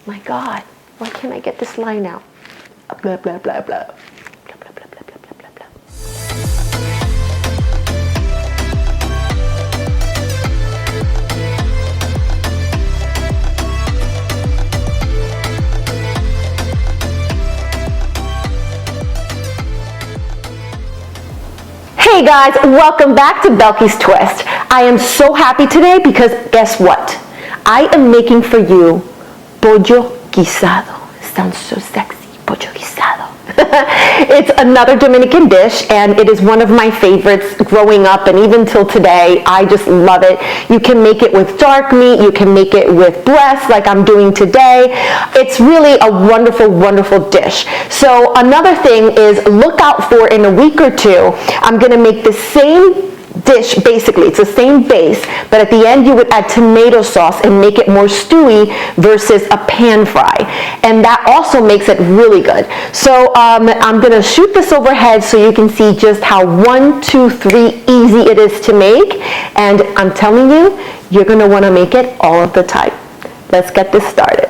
My God, why can't I get this line out? Blah, blah, blah, blah. Hey guys, welcome back to Belqui's Twist. I am so happy today because guess what? I am making for you Pollo Guisado. Sounds so sexy, Pollo Guisado. It's another Dominican dish and it is one of my favorites growing up and even till today. I just love it. You can make it with dark meat, you can make it with breast like I'm doing today. It's really a wonderful, wonderful dish. So another thing is look out for in a week or two, I'm gonna make the same dish, basically it's the same base, but at the end you would add tomato sauce and make it more stewy versus a pan fry, and that also makes it really good. So I'm gonna shoot this overhead so you can see just how 1, 2, 3 easy it is to make, and I'm telling you, you're gonna want to make it all of the time. Let's get this started.